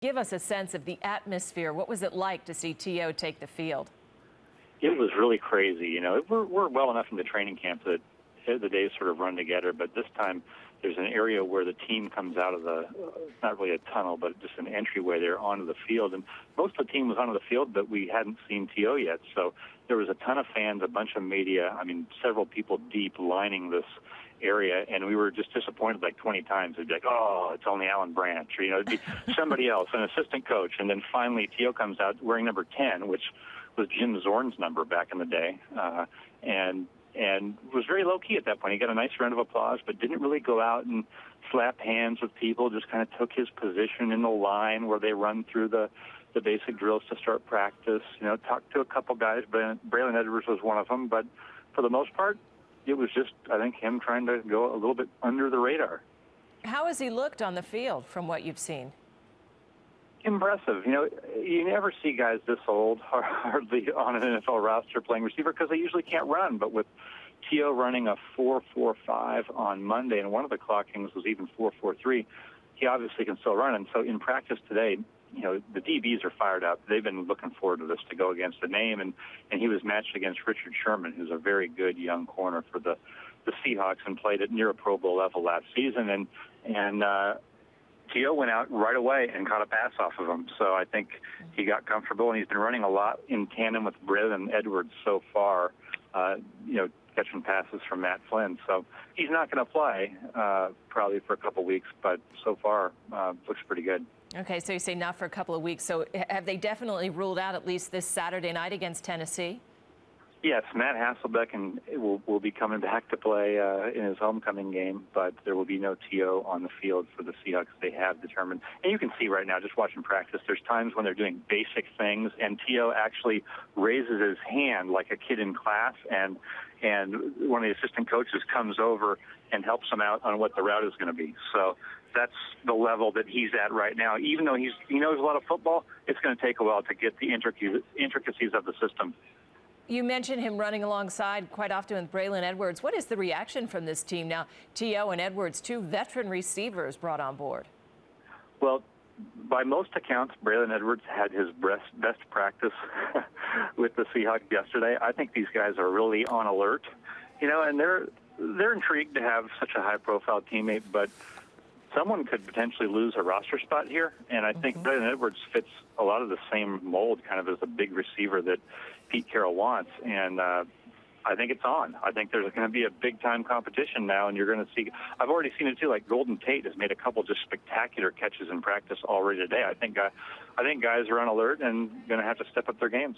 Give us a sense of the atmosphere. What was it like to see T.O. take the field? It was really crazy. You know, we're well enough in the training camp that the days sort of run together, but this time there's an area where the team comes out of not really a tunnel, but just an entryway there onto the field. And most of the team was onto the field, but we hadn't seen T.O. yet. So there was a ton of fans, a bunch of media, several people deep lining this area, and we were just disappointed like 20 times. It'd be like, oh, it's only Alan Branch, or, it'd be somebody else, an assistant coach. And then finally T.O. comes out wearing number 10, which was Jim Zorn's number back in the day, and was very low-key at that point. He got a nice round of applause, but didn't really go out and slap hands with people, just kind of took his position in the line where they run through the basic drills to start practice. Talked to a couple guys, but Braylon Edwards was one of them, but for the most part, it was just, I think, him trying to go a little bit under the radar. How has he looked on the field from what you've seen? Impressive. You never see guys this old hardly on an NFL roster playing receiver because they usually can't run. But with T.O. running a 4.45 on Monday, and one of the clockings was even 4.43, he obviously can still run. And so in practice today, the DBs are fired up. They've been looking forward to this to go against the name, and he was matched against Richard Sherman, who's a very good young corner for the Seahawks and played at near a Pro Bowl level last season. And T.O. went out right away and caught a pass off of him. So I think he got comfortable, and he's been running a lot in tandem with Braylon Edwards so far, catching passes from Matt Flynn. So he's not going to play probably for a couple weeks, but so far looks pretty good. Okay, so you say not for a couple of weeks. So have they definitely ruled out at least this Saturday night against Tennessee? Yes, Matt Hasselbeck will be coming back to play in his homecoming game, but there will be no T.O. on the field for the Seahawks. They have determined, and you can see right now just watching practice, there's times when they're doing basic things, and T.O. actually raises his hand like a kid in class, and one of the assistant coaches comes over and helps him out on what the route is going to be. So that's the level that he's at right now. Even though he knows a lot of football, it's going to take a while to get the intricacies of the system. You mentioned him running alongside quite often with Braylon Edwards. What is the reaction from this team now? T.O. and Edwards, two veteran receivers brought on board. Well, by most accounts, Braylon Edwards had his best practice with the Seahawks yesterday. I think these guys are really on alert, and they're intrigued to have such a high-profile teammate, but someone could potentially lose a roster spot here, and I think Braylon Edwards fits a lot of the same mold, kind of as a big receiver that Pete Carroll wants, and I think it's on. I think there's going to be a big-time competition now, and you're going to see – I've already seen it too, like Golden Tate has made a couple just spectacular catches in practice already today. I think guys are on alert and going to have to step up their games.